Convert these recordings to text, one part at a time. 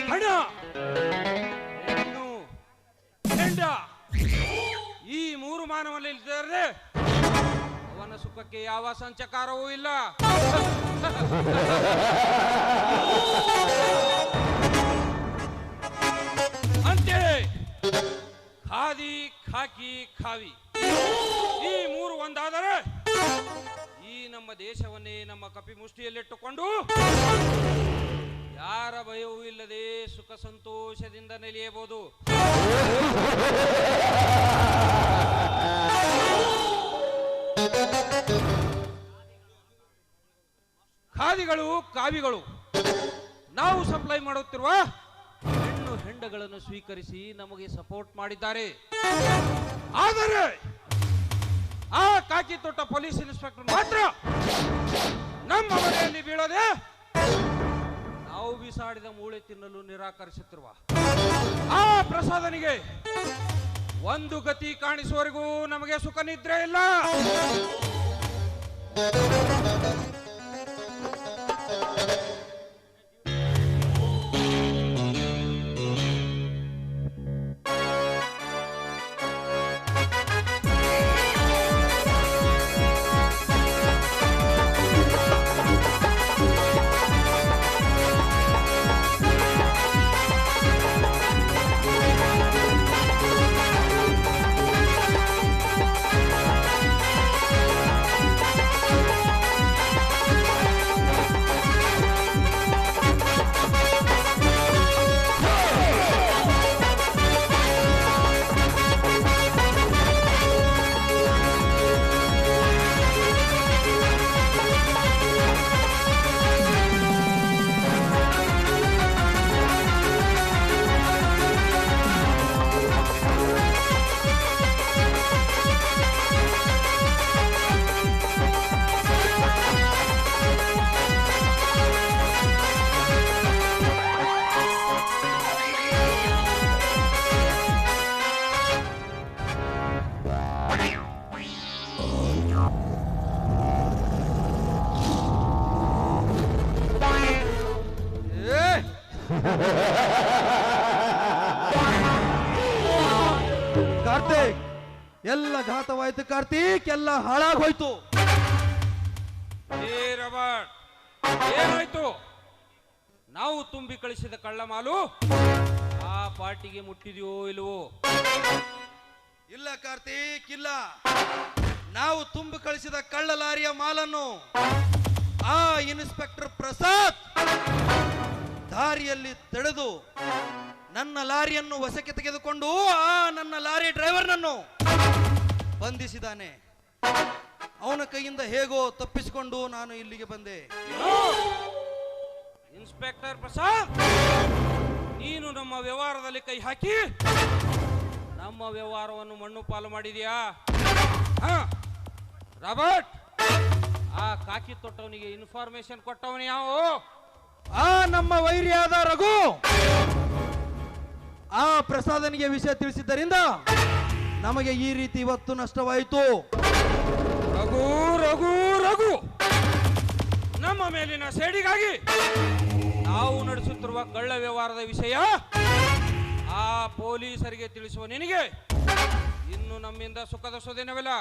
ಹಣ ಹೆಣ್ಣು ಹೆಂಡ ಈ ಮೂರು ಮಾನವಲ್ಲಿದ್ದರೆ ಅವನ ಸುಖಕ್ಕೆ ಯಾವ ಸಂಚಕಾರವೂ ಇಲ್ಲ. ಅಂತೆಯೇ ಖಾದಿ ಖಾಕಿ ಖಾವಿ ಈ ಮೂರು ಒಂದಾದರೆ ಈ ನಮ್ಮ ದೇಶವನ್ನೇ ನಮ್ಮ ಕಪಿ ಮುಷ್ಟಿಯಲ್ಲಿಟ್ಟುಕೊಂಡು ಯಾರ ಭಯವೂ ಇಲ್ಲದೆ ಸುಖ ಸಂತೋಷದಿಂದ ನೆಲೆಯಬಹುದು. ಖಾದಿಗಳು ಕಾವಿಗಳು ನಾವು ಸಪ್ಲೈ ಮಾಡುತ್ತಿರುವ ಹೆಣ್ಣು ಹೆಂಡಗಳನ್ನು ಸ್ವೀಕರಿಸಿ ನಮಗೆ ಸಪೋರ್ಟ್ ಮಾಡಿದ್ದಾರೆ. ಆದರೆ ಆ ಕಾಕಿ ತೊಟ್ಟ ಪೊಲೀಸ್ ಇನ್ಸ್ಪೆಕ್ಟರ್ ಮಾತ್ರ ನಮ್ಮ ಮನೆಯಲ್ಲಿ ಬೀಳದೆ ನಾವು ಬಿಸಾಡಿದ ಮೂಳೆ ತಿನ್ನಲು ನಿರಾಕರಿಸುತ್ತಿರುವ ಆ ಪ್ರಸಾದನಿಗೆ ಒಂದು ಗತಿ ಕಾಣಿಸುವವರೆಗೂ ನಮಗೆ ಸುಖ ನಿದ್ರೆ ಇಲ್ಲ. ಕಾರ್ತಿಕ್, ಎಲ್ಲ ಘಾತವಾಯ್ತು ಕಾರ್ತಿಕ್, ಎಲ್ಲ ಹಾಳಾಗೋಯ್ತು. ಏನಾಯ್ತು? ನಾವು ತುಂಬಿ ಕಳಿಸಿದ ಕಳ್ಳ ಮಾಲು ಆ ಪಾರ್ಟಿಗೆ ಮುಟ್ಟಿದೆಯೋ ಇಲ್ವೋ? ಇಲ್ಲ ಕಾರ್ತಿಕ್, ಇಲ್ಲ. ನಾವು ತುಂಬಿ ಕಳಿಸಿದ ಕಳ್ಳ ಲಾರಿಯ ಮಾಲನ್ನು ಆ ಇನ್ಸ್ಪೆಕ್ಟರ್ ಪ್ರಸಾದ್ ದಾರಿಯಲ್ಲಿ ತಡೆದು ನನ್ನ ಲಾರಿಯನ್ನು ವಶಕ್ಕೆ ತೆಗೆದುಕೊಂಡು ಆ ನನ್ನ ಲಾರಿ ಡ್ರೈವರ್ನನ್ನು ಬಂಧಿಸಿದ್ದಾನೆ. ಅವನ ಕೈಯಿಂದ ಹೇಗೋ ತಪ್ಪಿಸಿಕೊಂಡು ನಾನು ಇಲ್ಲಿಗೆ ಬಂದೆ. ಇನ್ಸ್ಪೆಕ್ಟರ್ ಪ್ರಸಾದ್, ನೀನು ನಮ್ಮ ವ್ಯವಹಾರದಲ್ಲಿ ಕೈ ಹಾಕಿ ನಮ್ಮ ವ್ಯವಹಾರವನ್ನು ಮಣ್ಣು ಪಾಲು ಮಾಡಿದೀಯಾ? ರಾಬರ್ಟ್, ಆ ಕಾಕಿ ತೊಟ್ಟವನಿಗೆ ಇನ್ಫಾರ್ಮೇಶನ್ ಕೊಟ್ಟವನು ಯಾವ? ಆ ನಮ್ಮ ವೈರಿಯಾದ ರಘು ಆ ಪ್ರಸಾದನಿಗೆ ವಿಷಯ ತಿಳಿಸಿದ್ದರಿಂದ ನಮಗೆ ಈ ರೀತಿ ಇವತ್ತು ನಷ್ಟವಾಯಿತು. ರಘು ರಘು ರಘು ನಮ್ಮ ಮೇಲಿನ ಸೇಡಿಗಾಗಿ ನಾವು ನಡೆಸುತ್ತಿರುವ ಕಳ್ಳ ವ್ಯವಹಾರದ ವಿಷಯ ಆ ಪೊಲೀಸರಿಗೆ ತಿಳಿಸುವ ನಿನಗೆ ಇನ್ನು ನಮ್ಮಿಂದ ಸುಖದ ಸುದಿನವಿಲ್ಲ.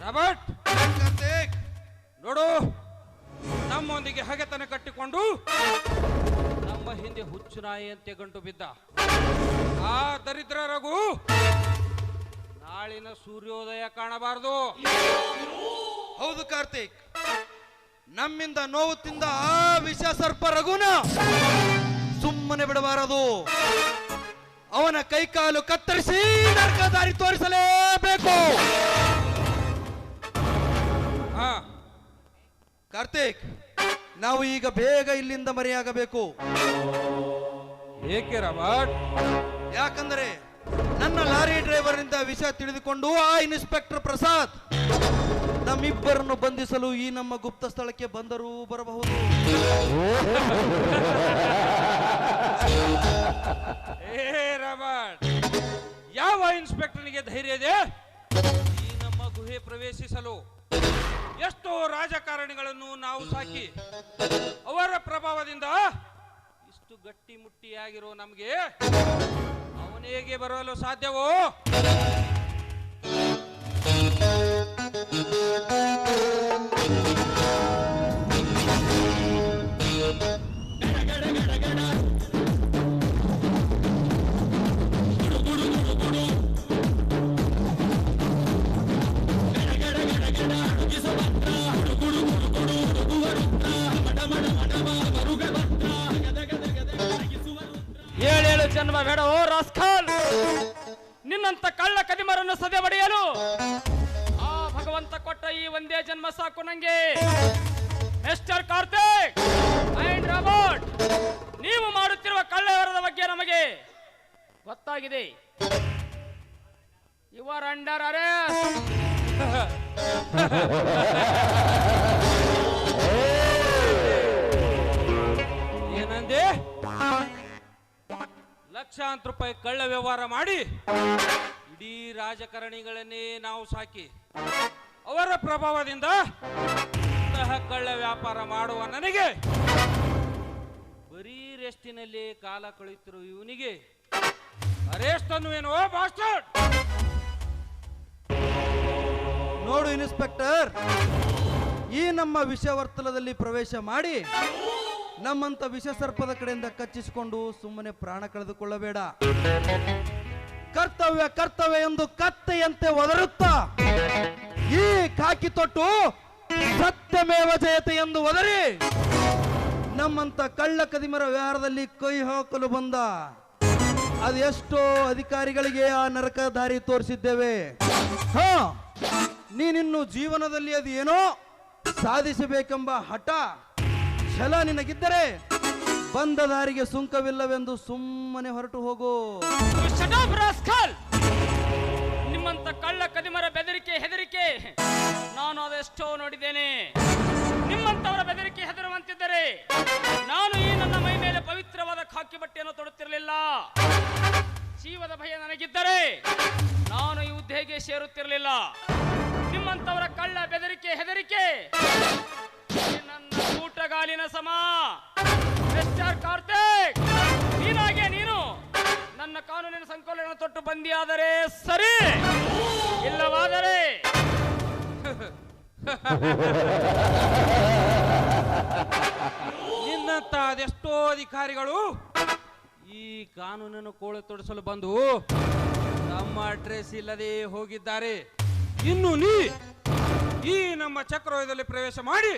ರಾಬರ್ಟ್, ನೋಡು, ನಮ್ಮೊಂದಿಗೆ ಹಗೆತನ ಕಟ್ಟಿಕೊಂಡು ನಮ್ಮ ಹಿಂದೆ ಹುಚ್ಚು ನಾಯಿಯಂತೆ ಗಂಟು ಬಿದ್ದ ಆ ದರಿದ್ರ ರಘು ನಾಳಿನ ಸೂರ್ಯೋದಯ ಕಾಣಬಾರದು. ಹೌದು ಕಾರ್ತಿಕ್, ನಮ್ಮಿಂದ ನೋವು ತಿಂದ ಆ ವಿಷ ಸರ್ಪ ರಘುನ ಸುಮ್ಮನೆ ಬಿಡಬಾರದು. ಅವನ ಕೈಕಾಲು ಕತ್ತರಿಸಿ ನರಕ ದಾರಿ ತೋರಿಸಲೇಬೇಕು. ಕಾರ್ತಿಕ್, ನಾವು ಈಗ ಬೇಗ ಇಲ್ಲಿಂದ ಮರೆಯಾಗಬೇಕು. ಏಕೆ ರಾಬರ್ಟ್? ಯಾಕಂದರೆ ನನ್ನ ಲಾರಿ ಡ್ರೈವರ್ನಿಂದ ವಿಷಯ ತಿಳಿದುಕೊಂಡು ಆ ಇನ್ಸ್ಪೆಕ್ಟರ್ ಪ್ರಸಾದ್ ನಮ್ಮಿಬ್ಬರನ್ನು ಬಂಧಿಸಲು ಈ ನಮ್ಮ ಗುಪ್ತ ಸ್ಥಳಕ್ಕೆ ಬಂದರೂ ಬರಬಹುದು. ರಾಬರ್ಟ್, ಯಾವ ಇನ್ಸ್ಪೆಕ್ಟರ್ನಿಗೆ ಧೈರ್ಯ ಇದೆ ಈ ನಮ್ಮ ಗುಹೆ ಪ್ರವೇಶಿಸಲು? ಎಷ್ಟೋ ರಾಜಕಾರಣಿಗಳನ್ನು ನಾವು ಸಾಕಿ ಅವರ ಪ್ರಭಾವದಿಂದ ಇಷ್ಟು ಗಟ್ಟಿ ಮುಟ್ಟಿಯಾಗಿರೋ ನಮಗೆ ಅವನೇಗೆ ಬರಲು ಸಾಧ್ಯವೋ? ಏಳೇಳು ಜನ್ಮ ಬೇಡ ಓ ರಾಸ್ಕಲ್. ನಿನ್ನಂತ ಕಳ್ಳ ಕದಿಮರನ್ನು ಸದೆ ಬಡಿಯಲು ಆ ಭಗವಂತ ಕೊಟ್ಟ ಈ ಒಂದೇ ಜನ್ಮ ಸಾಕು ನಂಗೆ. ಮಿಸ್ಟರ್ ಕಾರ್ತಿಕ್ ಅಂಡ್ ರಾಬರ್ಟ್, ನೀವು ಮಾಡುತ್ತಿರುವ ಕಳ್ಳವರದ ಬಗ್ಗೆ ನಮಗೆ ಗೊತ್ತಾಗಿದೆ. Your under arrest. ಏನಂದೆ? ಲಕ್ಷಾಂತರ ರೂಪಾಯಿ ಕಳ್ಳ ವ್ಯವಹಾರ ಮಾಡಿ ಇಡೀ ರಾಜಕಾರಣಿಗಳನ್ನೇ ನಾವು ಸಾಕಿ ಅವರ ಪ್ರಭಾವದಿಂದ ಇಂತಹ ಕಳ್ಳ ವ್ಯಾಪಾರ ಮಾಡುವ ನನಗೆ ಬರೀ ರೆಸ್ಟಿನಲ್ಲಿ ಕಾಲ ಕಳೆಯುತ್ತಿರುವ ಇವನಿಗೆ ಅರೆಸ್ಟ್ ಅನ್ನುವೇನೋ ಬಾಸ್ಟರ್ಡ್? ನೋಡು ಇನ್ಸ್ಪೆಕ್ಟರ್, ಈ ನಮ್ಮ ವಿಷವರ್ತಲದಲ್ಲಿ ಪ್ರವೇಶ ಮಾಡಿ ನಮ್ಮಂತ ವಿಷಸರ್ಪದ ಕಡೆಯಿಂದ ಕಚ್ಚಿಸಿಕೊಂಡು ಸುಮ್ಮನೆ ಪ್ರಾಣ ಕಳೆದುಕೊಳ್ಳಬೇಡ. ಕರ್ತವ್ಯ ಕರ್ತವ್ಯ ಎಂದು ಕತ್ತೆಯಂತೆ ಒದರುತ್ತಾ ಈ ಕಾಕಿ ತೊಟ್ಟು ಸತ್ಯಮೇವ ಜಯತೆ ಎಂದು ಒದರಿ ನಮ್ಮಂತ ಕಳ್ಳ ಕದಿಮರ ವ್ಯವಹಾರದಲ್ಲಿ ಕೈ ಹಾಕಲು ಬಂದ ಅದೆಷ್ಟೋ ಅಧಿಕಾರಿಗಳಿಗೆ ಆ ನರಕ ದಾರಿ ತೋರಿಸಿದ್ದೇವೆ. ಹಾ, ನೀನಿನ್ನು ಜೀವನದಲ್ಲಿ ಅದು ಏನೋ ಸಾಧಿಸಬೇಕೆಂಬ ಹಠ ಛಲ ನಿನಗಿದ್ದರೆ ಬಂದ ದಾರಿಗೆ ಸುಂಕವಿಲ್ಲವೆಂದು ಸುಮ್ಮನೆ ಹೊರಟು ಹೋಗು. ನಿಮ್ಮಂತ ಕಳ್ಳ ಕದಿಮರ ಬೆದರಿಕೆ ಹೆದರಿಕೆ ನಾನು ಅದೆಷ್ಟೋ ನೋಡಿದ್ದೇನೆ. ನಿಮ್ಮಂತವರ ಬೆದರಿಕೆ ಹೆದರುವಂತಿದ್ದರೆ ನಾನು ಈ ನನ್ನ ಮೈ ಮೇಲೆ ಪವಿತ್ರವಾದ ಖಾಕಿ ಬಟ್ಟೆಯನ್ನು ತೊಡುತ್ತಿರಲಿಲ್ಲ. ಜೀವದ ಭಯ ನನಗಿದ್ದರೆ ನಾನು ಈ ಹುದ್ದೆಗೆ ಸೇರುತ್ತಿರಲಿಲ್ಲ. ನಿಮ್ಮಂತವರ ಕಳ್ಳ ಬೆದರಿಕೆ ಹೆದರಿಕೆ ನನ್ನ ಊಟಗಾಲಿನ ಸಮ. ಮಿಸ್ಟರ್ ಕಾರ್ತಿಕ್, ನೀನಾಗೆ ನೀನು ನನ್ನ ಕಾನೂನಿನ ಸಂಕೋಲೆಯನ್ನು ತೊಟ್ಟು ಬಂದಿಯಾದರೆ ಸರಿ, ಇಲ್ಲವಾದರೆ ನಿನ್ನಂತ ಅದೆಷ್ಟೋ ಅಧಿಕಾರಿಗಳು ಈ ಕಾನೂನನ್ನು ಕೋಳೆ ತೊಡಿಸಲು ಬಂದು ತಮ್ಮ ಅಡ್ರೆಸ್ ಇಲ್ಲದೆ ಹೋಗಿದ್ದಾರೆ. ಇನ್ನು ನೀ ಈ ನಮ್ಮ ಚಕ್ರವ್ಯೂಹದಲ್ಲಿ ಪ್ರವೇಶ ಮಾಡಿ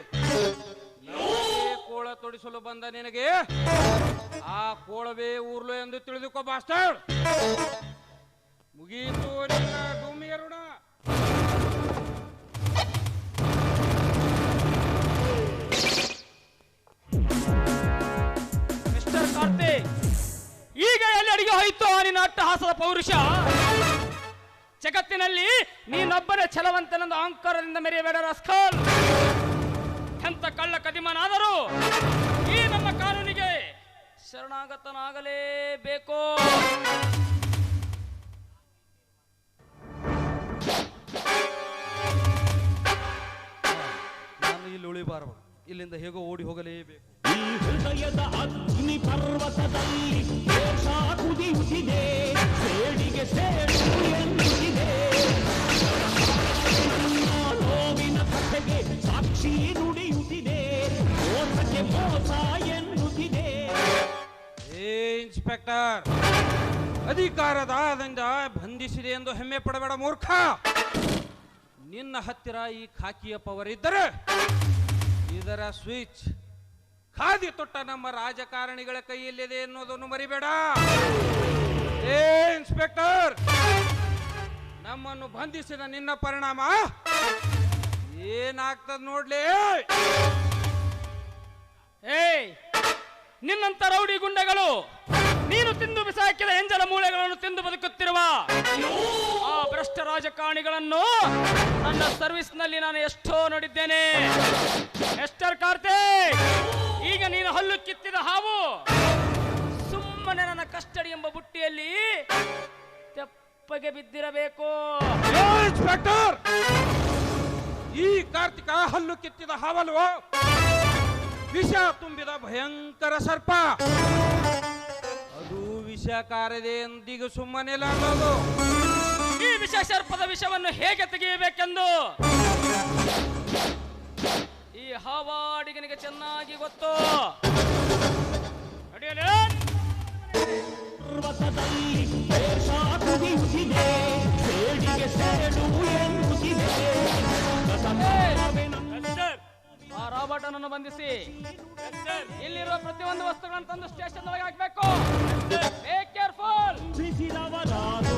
ಕೋಳ ತೊಡಿಸಲು ಬಂದ ನಿನಗೆ ಆ ಕೋಳವೇ ಊರ್ಲು ಎಂದು ತಿಳಿದುಕೋ ಬಾಸ್ಟರ್. ಮುಗಿಯಿತು ನಿನ್ನ ಭೂಮಿಯ ಋಣ. ಮಿಸ್ಟರ್ ಕಾರ್ತಿಕ್, ಈಗ ಎಲ್ಲಿ ಅಡಿಗೆ ಹೋಯಿತು ನಿನ್ನ ಅಟ್ಟಹಾಸದ ಪೌರುಷ? ಜಗತ್ತಿನಲ್ಲಿ ನೀನೊಬ್ಬನೇ ಛಲವಂತನೆಂದು ಅಹಂಕಾರದಿಂದ ಮೆರೆಯಬೇಡ ರಾಸ್ಕಲ್. ಎಂತ ಕಳ್ಳ ಕದಿಮನಾದರೂ ಈ ನಮ್ಮ ಕಾನೂನಿಗೆ ಶರಣಾಗತನಾಗಲೇಬೇಕು. ನಾನು ಇಲ್ಲಿ ಉಳಿಬಾರದು, ಇಲ್ಲಿಂದ ಹೇಗೋ ಓಡಿ ಹೋಗಲೇಬೇಕು. ಈ ಹೃದಯದ ಅಗ್ನಿ ಪರ್ವತದಲ್ಲಿ ದೇಶ ಕುದಿಯುತ್ತಿದೆ, ಸೇಡಿಗೆ ಸೇಡು ಎನ್ನುತ್ತಿದೆ. ನೋವಿನ ಕಥೆಗೆ ಸಾಕ್ಷಿ ನುಡಿಯುತ್ತಿದೆ, ಮೋಸಕ್ಕೆ ಮೋಸ ಎನ್ನುತ್ತಿದೆ. ಏ ಇನ್ಸ್ಪೆಕ್ಟರ್, ಅಧಿಕಾರದಿಂದ ಬಂಧಿಸಿದೆ ಎಂದು ಹೆಮ್ಮೆ ಪಡಬೇಡ ಮೂರ್ಖ. ನಿನ್ನ ಹತ್ತಿರ ಈ ಖಾಕಿಯ ಪವರ್ ಇದ್ದರೆ ಇದರ ಸ್ವಿಚ್ ಖಾದಿ ತೊಟ್ಟ ನಮ್ಮ ರಾಜಕಾರಣಿಗಳ ಕೈಯಲ್ಲಿದೆ ಎನ್ನುವುದನ್ನು ಮರಿಬೇಡ. ಏ ಇನ್ಸ್ಪೆಕ್ಟರ್, ನಮ್ಮನ್ನು ಬಂಧಿಸಿದ ನಿನ್ನ ಪರಿಣಾಮ ಏನಾಗ್ತದ ನೋಡ್ಲಿ. ಏಯ್, ನಿನ್ನಂತ ರೌಡಿ ಗುಂಡೆಗಳು ನೀನು ತಿಂದು ಬಿಸಾಕಿದ ಎಂಜಲ ಮೂಳೆಗಳನ್ನು ತಿಂದು ಬದುಕುತ್ತಿರುವ ಆ ಭ್ರಷ್ಟ ರಾಜಕಾರಣಿಗಳನ್ನು ನನ್ನ ಸರ್ವಿಸ್ನಲ್ಲಿ ನಾನು ಎಷ್ಟೋ ನೋಡಿದ್ದೇನೆ. ಮಿಸ್ಟರ್ ಕಾರ್ತಿಕ್, ಈಗ ನೀನು ಹಲ್ಲು ಕಿತ್ತಿದ ಹಾವು ಸುಮ್ಮನೆ ನನ್ನ ಕಸ್ಟಡಿ ಎಂಬ ಬುಟ್ಟಿಯಲ್ಲಿ ತೆಪ್ಪಗೆ ಬಿದ್ದಿರಬೇಕು. ಇನ್ಸ್ಪೆಕ್ಟರ್, ಈ ಕಾರ್ತಿಕ ಹಲ್ಲು ಕಿತ್ತಿದ ಹಾವಲು, ವಿಷ ತುಂಬಿದ ಭಯಂಕರ ಸರ್ಪ. ಅದು ವಿಷ ಕಾರದೆ ಎಂದಿಗೂ ಸುಮ್ಮನಿಲ್ಲದು. ಈ ವಿಷ ಸರ್ಪದ ವಿಷವನ್ನು ಹೇಗೆ ತೆಗೆಯಬೇಕೆಂದು ಈ ಹಾವಾಡಿಗನಿಗೆ ಚೆನ್ನಾಗಿ ಗೊತ್ತು. ಪರ್ವತದಲ್ಲಿ ದೇಶ ಕುದಿಯುತ್ತಿದೆ, ಸೇಡಿಗೆ ಸೇಡು ಎನ್ನುತ್ತಿದೆ. ಆ ರಾಬರ್ಟನನ್ನು ಬಂಧಿಸಿ ಇಲ್ಲಿರುವ ಪ್ರತಿಯೊಂದು ವಸ್ತುಗಳನ್ನು ತಂದು ಸ್ಟೇಷನ್ ಒಳಗೆ ಹಾಕಬೇಕು. Be careful. ಬಿಸಿಲವರಾದೋ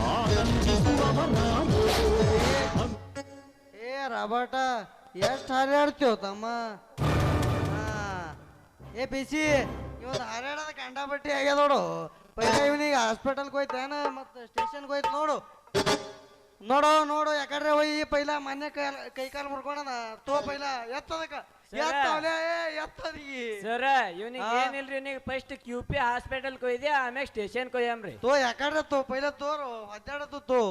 ಆನಂದಿಸುವವರಾದೋ. ಏ ರಾಬರ್ಟ, ಎಷ್ಟು ಹಾರಾಡ್ತೀವ ತಮ್ಮ? ಏ ಬಿಸಿ, ಇವತ್ತು ಹಾರಾಡೋದ ಕಂಡಾಪಟ್ಟಿ ಆಗ್ಯದ ನೋಡು. ಪೈಲ ಇವನಿಗೆ ಹಾಸ್ಪಿಟಲ್ಗೆ ಹೋಯ್ತೇನ ಮತ್ತು ಸ್ಟೇಷನ್ಗೆ ಹೋಯ್ತು ನೋಡು. ನೋಡು ನೋಡು, ಯಾಕಂದ್ರೆ ಹೋಗಿ ಪೈಲ ಮೊನ್ನೆ ಕೈ ಕಾಲು ಮುರ್ಕೊಂಡದ. ತೋ ಪೈಲ ಎತ್ತದಕ್ಕ ಎತ್ತದಿ ಸರ ಇವನಿಗೆ ಏನಿಲ್ರಿ, ಇವನಿಗೆ ಫಸ್ಟ್ QP ಹಾಸ್ಪಿಟಲ್ ಕೊಯ್ದೆ, ಆಮ್ಯಾಗ ಸ್ಟೇಷನ್ ಕೊಯ್ಯಮ್ರಿ. ತೋ ಯಾಕಂದ್ರೆ ತೋ ಪೈಲ ತೋರು ಅಡ್ಡಾಡತ್ತು ತೋ.